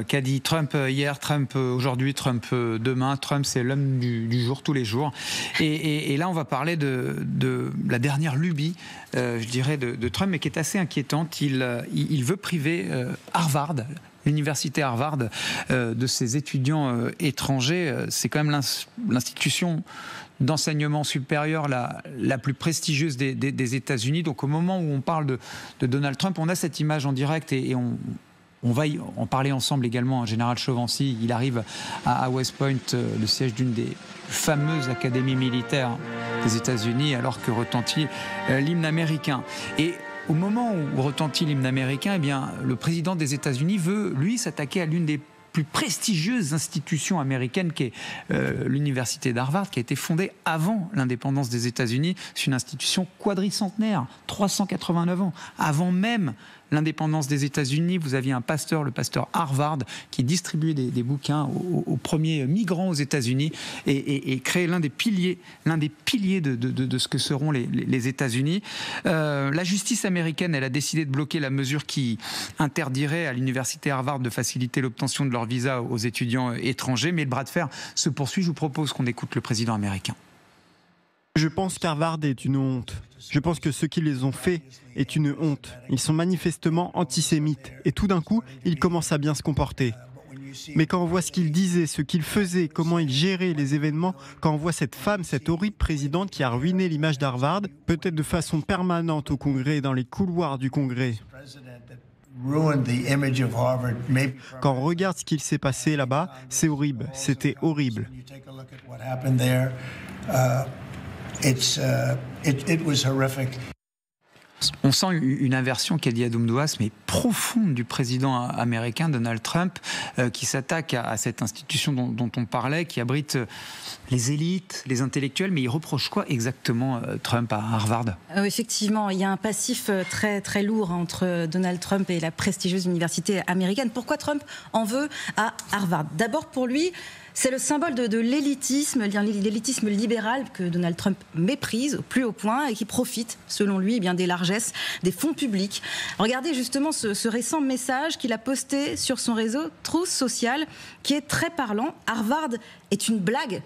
Qu'a dit Trump hier, Trump aujourd'hui, Trump demain. Trump, c'est l'homme du jour, tous les jours. Et là, on va parler de la dernière lubie, je dirais, de Trump, mais qui est assez inquiétante. Il veut priver Harvard, l'université Harvard, de ses étudiants étrangers. C'est quand même l'institution d'enseignement supérieur la plus prestigieuse des États-Unis. Donc au moment où on parle de Donald Trump, on a cette image en direct et on va en parler ensemble également. Général Chauvency, il arrive à West Point, le siège d'une des fameuses académies militaires des États-Unis, alors que retentit l'hymne américain. Et au moment où retentit l'hymne américain, eh bien, le président des États-Unis veut, lui, s'attaquer à l'une des plus prestigieuses institutions américaines, qui est l'université d'Harvard, qui a été fondée avant l'indépendance des États-Unis. C'est une institution quadricentenaire, 389 ans. Avant même l'indépendance des États-Unis, vous aviez un pasteur, le pasteur Harvard, qui distribuait des bouquins aux premiers migrants aux États-Unis et créait l'un des piliers de ce que seront les États-Unis. La justice américaine, elle a décidé de bloquer la mesure qui interdirait à l'université Harvard de faciliter l'obtention de leur visa aux étudiants étrangers, mais le bras de fer se poursuit. Je vous propose qu'on écoute le président américain. Je pense qu'Harvard est une honte. Je pense que ce qu'ils les ont fait est une honte. Ils sont manifestement antisémites. Et tout d'un coup, ils commencent à bien se comporter. Mais quand on voit ce qu'ils disaient, ce qu'ils faisaient, comment ils géraient les événements, quand on voit cette femme, cette horrible présidente qui a ruiné l'image d'Harvard, peut-être de façon permanente au Congrès, dans les couloirs du Congrès. Quand on regarde ce qu'il s'est passé là-bas, c'est horrible. C'était horrible. On sent une inversion, Khady Adoumdouas, mais profonde du président américain Donald Trump, qui s'attaque à cette institution dont on parlait, qui abrite les élites, les intellectuels, mais il reproche quoi exactement Trump à Harvard ? Effectivement, il y a un passif très, très lourd entre Donald Trump et la prestigieuse université américaine. Pourquoi Trump en veut à Harvard ? D'abord, pour lui, c'est le symbole de l'élitisme libéral que Donald Trump méprise au plus haut point et qui profite, selon lui, bien des largesses des fonds publics. Regardez justement ce récent message qu'il a posté sur son réseau Truth Social, qui est très parlant. Harvard est une blague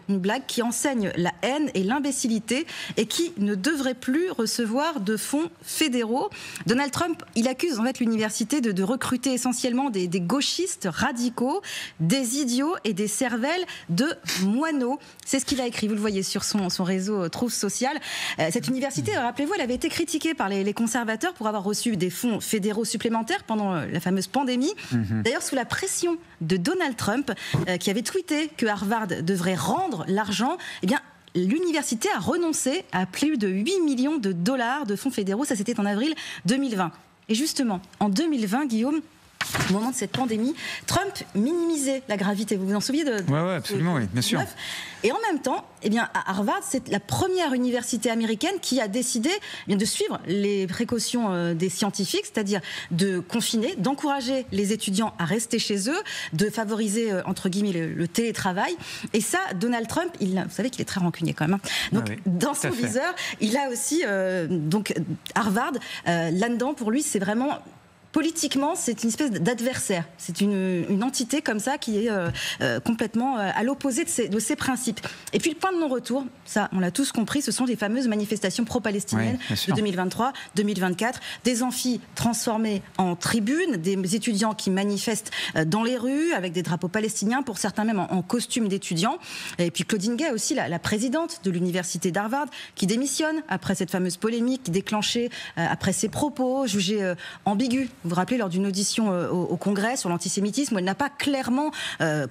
qui enseigne la haine et l'imbécilité et qui ne devrait plus recevoir de fonds fédéraux. Donald Trump, il accuse en fait l'université de recruter essentiellement des gauchistes radicaux, des idiots et des cervelles de moineaux. C'est ce qu'il a écrit, vous le voyez sur son réseau Truth Social. Cette université, rappelez-vous, elle avait été critiquée par les conservateurs pour avoir reçu des fonds fédéraux supplémentaires pendant la fameuse pandémie. D'ailleurs, sous la pression de Donald Trump, qui avait tweeté que Harvard devrait rendre l'argent, eh bien, l'université a renoncé à plus de 8 millions de dollars de fonds fédéraux. Ça, c'était en avril 2020. Et justement, en 2020, Guillaume, au moment de cette pandémie, Trump minimisait la gravité. Vous vous en souvenez de Oui, absolument, oui, bien sûr. Et en même temps, eh bien, à Harvard, c'est la première université américaine qui a décidé de suivre les précautions des scientifiques, c'est-à-dire de confiner, d'encourager les étudiants à rester chez eux, de favoriser, entre guillemets, le télétravail. Et ça, Donald Trump, vous savez qu'il est très rancunier quand même. Donc, dans son viseur, il a aussi donc Harvard. Là-dedans, pour lui, c'est vraiment... Politiquement, c'est une espèce d'adversaire. C'est une entité comme ça qui est complètement à l'opposé de ses principes. Et puis le point de non-retour, ça, on l'a tous compris, ce sont les fameuses manifestations pro-palestiniennes de 2023, 2024, des amphis transformés en tribunes, des étudiants qui manifestent dans les rues avec des drapeaux palestiniens, pour certains même en costume d'étudiants. Et puis Claudine Gay aussi, la présidente de l'université d'Harvard, qui démissionne après cette fameuse polémique déclenchée après ses propos jugés ambigus. Vous vous rappelez, lors d'une audition au Congrès sur l'antisémitisme, où elle n'a pas clairement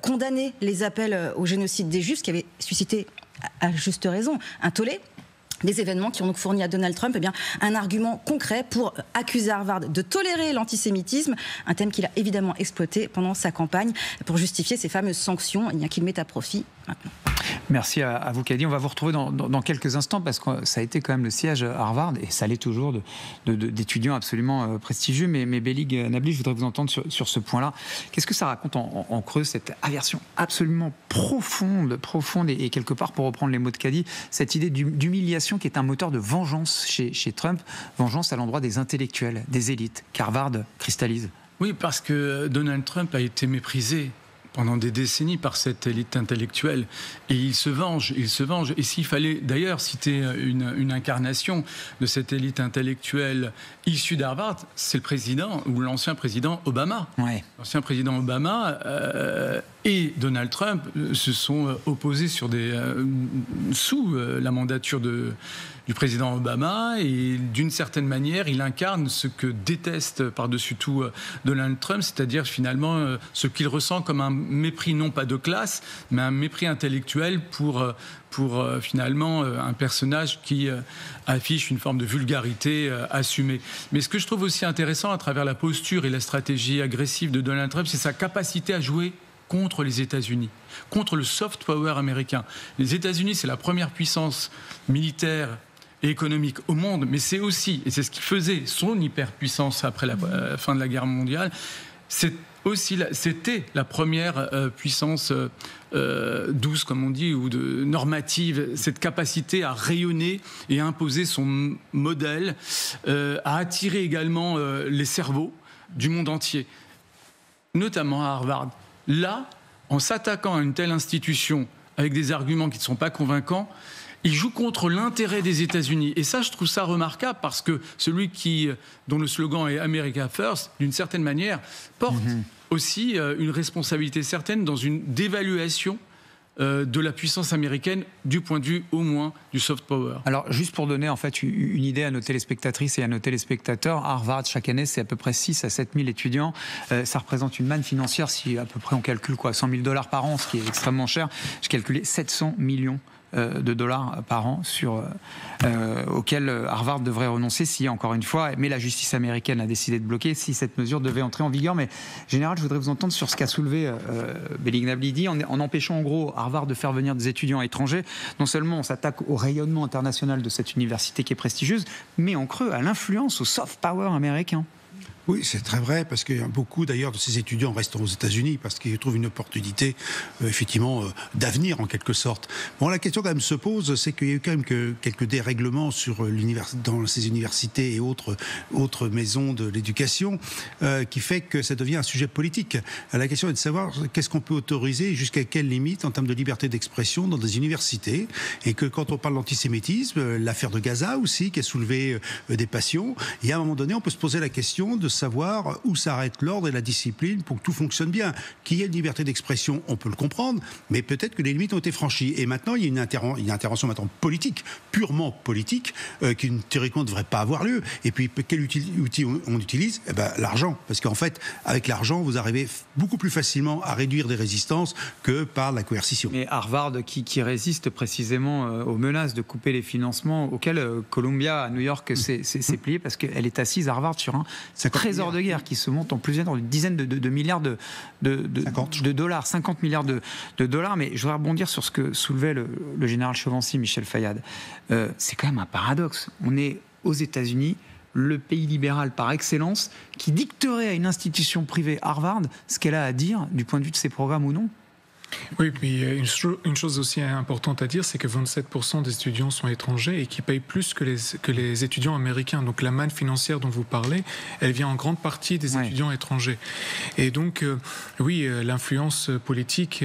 condamné les appels au génocide des Juifs, qui avait suscité, à juste raison, un tollé. Des événements qui ont donc fourni à Donald Trump un argument concret pour accuser Harvard de tolérer l'antisémitisme, un thème qu'il a évidemment exploité pendant sa campagne pour justifier ces fameuses sanctions, il n'y a qu'il met à profit maintenant. Merci à vous, Khady. On va vous retrouver dans quelques instants, parce que ça a été quand même le siège Harvard, et ça l'est toujours, d'étudiants absolument prestigieux. Mais Belig Nabli, je voudrais vous entendre sur ce point-là. Qu'est-ce que ça raconte en creux, cette aversion absolument profonde et quelque part, pour reprendre les mots de Khady, cette idée d'humiliation qui est un moteur de vengeance chez Trump, vengeance à l'endroit des intellectuels, des élites, qu'Harvard cristallise? Oui, parce que Donald Trump a été méprisé pendant des décennies par cette élite intellectuelle. Et il se venge. Et s'il fallait d'ailleurs citer une incarnation de cette élite intellectuelle issue d'Harvard, c'est le président, ou l'ancien président Obama. Ouais. L'ancien président Obama et Donald Trump se sont opposés sur sous la mandature du président Obama, et d'une certaine manière, il incarne ce que déteste par-dessus tout Donald Trump, c'est-à-dire finalement ce qu'il ressent comme un mépris non pas de classe, mais un mépris intellectuel pour finalement un personnage qui affiche une forme de vulgarité assumée. Mais ce que je trouve aussi intéressant à travers la posture et la stratégie agressive de Donald Trump, c'est sa capacité à jouer contre les États-Unis, contre le soft power américain. Les États-Unis, c'est la première puissance militaire et économique au monde, mais c'est aussi, et c'est ce qui faisait son hyperpuissance après la fin de la guerre mondiale, c'était la première puissance douce, comme on dit, ou normative, cette capacité à rayonner et à imposer son modèle, à attirer également les cerveaux du monde entier, notamment à Harvard. Là, en s'attaquant à une telle institution avec des arguments qui ne sont pas convaincants, il joue contre l'intérêt des États-Unis. Et ça, je trouve ça remarquable, parce que celui dont le slogan est America First, d'une certaine manière, porte aussi une responsabilité certaine dans une dévaluation de la puissance américaine du point de vue au moins du soft power. Alors juste pour donner en fait une idée à nos téléspectatrices et à nos téléspectateurs, Harvard chaque année c'est à peu près 6 à 7 000 étudiants, ça représente une manne financière, si à peu près on calcule $100 000 par an, ce qui est extrêmement cher. J'ai calculé 700 millions de dollars par an auquel Harvard devrait renoncer si, encore une fois, mais la justice américaine a décidé de bloquer si cette mesure devait entrer en vigueur. Mais général, je voudrais vous entendre sur ce qu'a soulevé Bellingham Lidi en empêchant en gros Harvard de faire venir des étudiants étrangers. Non seulement on s'attaque au rayonnement international de cette université qui est prestigieuse, mais en creux à l'influence, au soft power américain. Oui, c'est très vrai, parce que beaucoup d'ailleurs de ces étudiants restent aux États-Unis parce qu'ils trouvent une opportunité effectivement d'avenir en quelque sorte. Bon, la question quand même se pose, c'est qu'il y a eu quand même quelques dérèglements dans ces universités et autres maisons de l'éducation qui fait que ça devient un sujet politique. La question est de savoir qu'est-ce qu'on peut autoriser, jusqu'à quelle limite en termes de liberté d'expression dans des universités, et que quand on parle d'antisémitisme, l'affaire de Gaza aussi qui a soulevé des passions, et à un moment donné on peut se poser la question de savoir où s'arrête l'ordre et la discipline pour que tout fonctionne bien. Qu'il y ait une liberté d'expression, on peut le comprendre, mais peut-être que les limites ont été franchies. Et maintenant, il y a une intervention maintenant politique, purement politique, qui théoriquement ne devrait pas avoir lieu. Et puis, quel outil on utilise ? L'argent. Parce qu'en fait, avec l'argent, vous arrivez beaucoup plus facilement à réduire des résistances que par la coercition. Mais Harvard, qui résiste précisément aux menaces de couper les financements auxquels Columbia à New York s'est pliée, parce qu'elle est assise, Harvard, sur un trésor de guerre qui se monte en plusieurs d'une dizaine de milliards de dollars, 50 milliards de dollars. Mais je voudrais rebondir sur ce que soulevait le général Chauvency, Michel Fayad. C'est quand même un paradoxe. On est aux États-Unis, le pays libéral par excellence, qui dicterait à une institution privée, Harvard, ce qu'elle a à dire du point de vue de ses programmes ou non. Oui, puis une chose aussi importante à dire, c'est que 27% des étudiants sont étrangers et qui payent plus que les étudiants américains. Donc la manne financière dont vous parlez, elle vient en grande partie des étudiants étrangers. Et donc, oui, l'influence politique,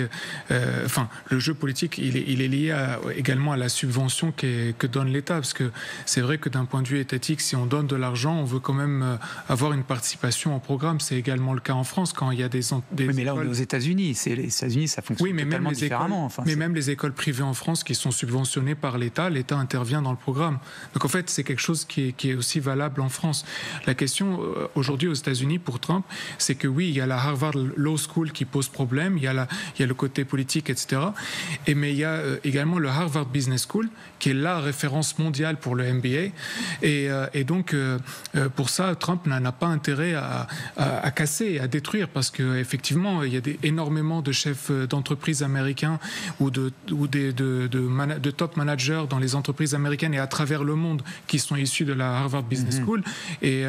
le jeu politique, il est lié également à la subvention que donne l'État. Parce que c'est vrai que d'un point de vue étatique, si on donne de l'argent, on veut quand même avoir une participation au programme. C'est également le cas en France quand il y a des oui, mais là, on est aux États-Unis. Les États-Unis, ça fonctionne totalement différemment. Même les écoles privées en France qui sont subventionnées par l'État intervient dans le programme. Donc en fait, c'est quelque chose qui est aussi valable en France. La question aujourd'hui aux États-Unis pour Trump, c'est que oui, il y a la Harvard Law School qui pose problème, il y a le côté politique, etc. Mais il y a également le Harvard Business School qui est la référence mondiale pour le MBA. Et donc, pour ça, Trump n'a pas intérêt à casser, à détruire, parce qu'effectivement, il y a énormément de chefs d'entreprise entreprises américaines ou de top managers dans les entreprises américaines et à travers le monde qui sont issus de la Harvard Business School. Et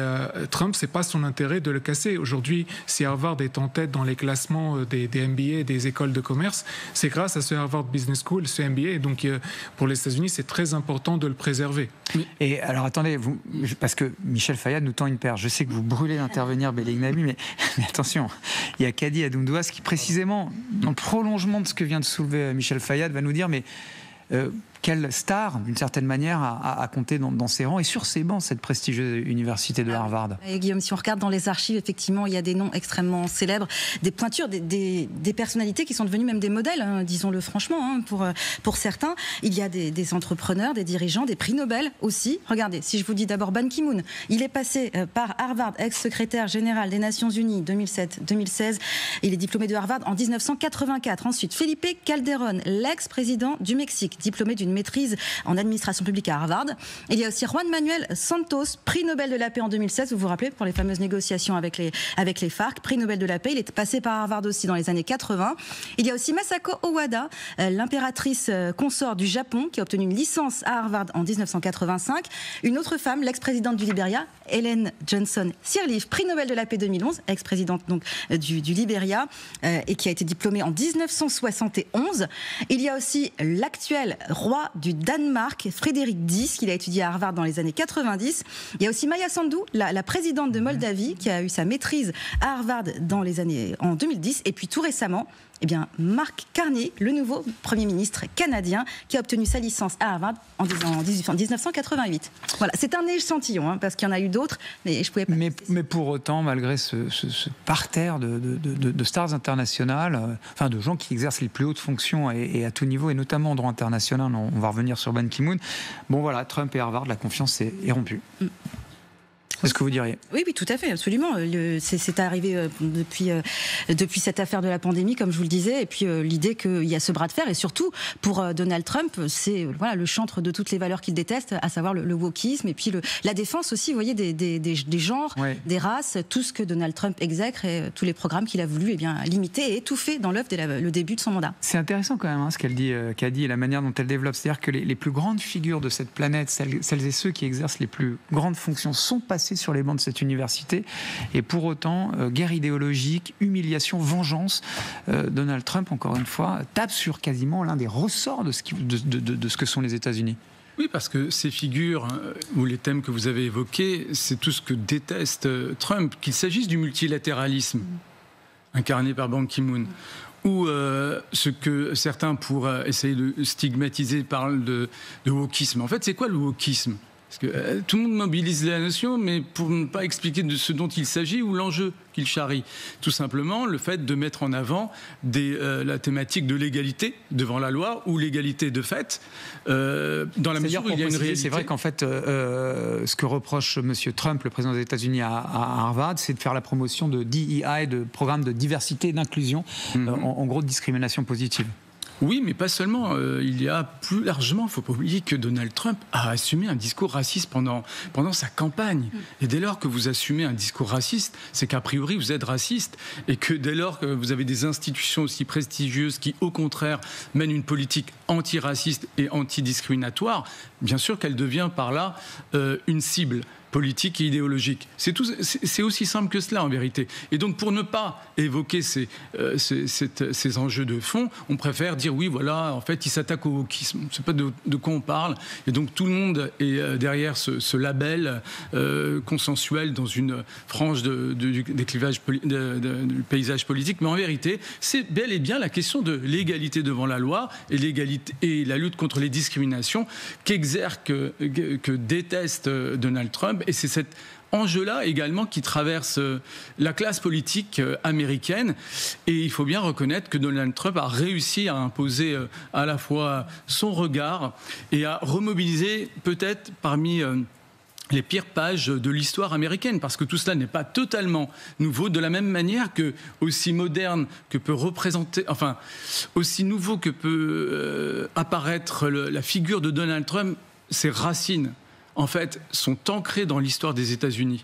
Trump, c'est pas son intérêt de le casser. Aujourd'hui, si Harvard est en tête dans les classements des MBA, des écoles de commerce, c'est grâce à ce Harvard Business School, ce MBA. Et donc, pour les États-Unis, c'est très important de le préserver. Et alors, attendez, parce que Michel Fayad nous tend une perche. Je sais que vous brûlez d'intervenir, Belegnabi, mais attention, il y a Kadi Adoumdouas qui, précisément, dans le prolongement de ce que vient de soulever Michel Fayad, va nous dire, mais quelle star, d'une certaine manière, a compté dans ses rangs et sur ses bancs, cette prestigieuse université de Harvard. Et Guillaume, si on regarde dans les archives, effectivement, il y a des noms extrêmement célèbres, des pointures, des personnalités qui sont devenues même des modèles, hein, disons-le franchement, hein, pour certains. Il y a des entrepreneurs, des dirigeants, des prix Nobel aussi. Regardez, si je vous dis d'abord Ban Ki-moon, il est passé par Harvard, ex-secrétaire général des Nations Unies 2007-2016. Il est diplômé de Harvard en 1984. Ensuite, Felipe Calderón, l'ex-président du Mexique, diplômé d'une maîtrise en administration publique à Harvard. Il y a aussi Juan Manuel Santos, prix Nobel de la paix en 2016, vous vous rappelez, pour les fameuses négociations avec les FARC, prix Nobel de la paix. Il est passé par Harvard aussi dans les années 80. Il y a aussi Masako Owada, l'impératrice consort du Japon, qui a obtenu une licence à Harvard en 1985. Une autre femme, l'ex-présidente du Libéria, Ellen Johnson Sirleaf, prix Nobel de la paix 2011, ex-présidente donc du Libéria, et qui a été diplômée en 1971. Il y a aussi l'actuel roi du Danemark, Frédéric X, qui a étudié à Harvard dans les années 90. Il y a aussi Maya Sandu, la présidente de Moldavie, qui a eu sa maîtrise à Harvard en 2010. Et puis tout récemment, Mark Carney, le nouveau Premier ministre canadien, qui a obtenu sa licence à Harvard en 1988. Voilà, c'est un échantillon, hein, parce qu'il y en a eu d'autres, mais je pouvais pas. Mais pour autant, malgré ce parterre de stars internationales, enfin de gens qui exercent les plus hautes fonctions et à tout niveau, et notamment en droit international, on va revenir sur Ban Ki-moon. Bon voilà, Trump et Harvard, la confiance est rompue. Est-ce que vous diriez ? Oui, tout à fait, absolument. C'est arrivé depuis cette affaire de la pandémie, comme je vous le disais, et puis l'idée qu'il y a ce bras de fer, et surtout pour Donald Trump, c'est le chantre de toutes les valeurs qu'il déteste, à savoir le wokisme, et puis la défense aussi, vous voyez, des genres, des races, tout ce que Donald Trump exècre et tous les programmes qu'il a voulu limiter et étouffer dans l'œuvre dès le début de son mandat. C'est intéressant quand même, hein, ce qu'elle dit, Kadi, et la manière dont elle développe. C'est-à-dire que les plus grandes figures de cette planète, celles et ceux qui exercent les plus grandes fonctions, sont passés sur les bancs de cette université, et pour autant, guerre idéologique, humiliation, vengeance, Donald Trump, encore une fois, tape sur quasiment l'un des ressorts de ce que sont les États-Unis. Oui, parce que ces figures ou les thèmes que vous avez évoqués, c'est tout ce que déteste Trump, qu'il s'agisse du multilatéralisme incarné par Ban Ki-moon, ou ce que certains, pour essayer de stigmatiser, parlent de wokisme. En fait, c'est quoi le wokisme ? Parce que tout le monde mobilise la notion, mais pour ne pas expliquer de ce dont il s'agit ou l'enjeu qu'il charrie. Tout simplement, le fait de mettre en avant la thématique de l'égalité devant la loi ou l'égalité de fait, dans la mesure où il y a une réalité. C'est vrai qu'en fait, ce que reproche M. Trump, le président des États-Unis à Harvard, c'est de faire la promotion de DEI, de programme de diversité et d'inclusion, en gros de discrimination positive. Oui, mais pas seulement. Il y a plus largement, il ne faut pas oublier que Donald Trump a assumé un discours raciste pendant sa campagne. Et dès lors que vous assumez un discours raciste, c'est qu'a priori vous êtes raciste. Et que dès lors que vous avez des institutions aussi prestigieuses qui, au contraire, mènent une politique antiraciste et antidiscriminatoire, bien sûr qu'elle devient par là une cible politique et idéologique. C'est aussi simple que cela en vérité. Et donc pour ne pas évoquer ces enjeux de fond, on préfère dire oui voilà, en fait il s'attaque au wokisme. Je ne sais pas de quoi on parle. Et donc tout le monde est derrière ce label consensuel dans une frange des clivages du paysage politique. Mais en vérité, c'est bel et bien la question de l'égalité devant la loi et la lutte contre les discriminations que déteste Donald Trump. Et c'est cet enjeu-là également qui traverse la classe politique américaine. Et il faut bien reconnaître que Donald Trump a réussi à imposer à la fois son regard et à remobiliser peut-être parmi les pires pages de l'histoire américaine, parce que tout cela n'est pas totalement nouveau, de la même manière que aussi moderne que peut représenter, enfin aussi nouveau que peut apparaître la figure de Donald Trump, ses racines en fait, sont ancrés dans l'histoire des États-Unis.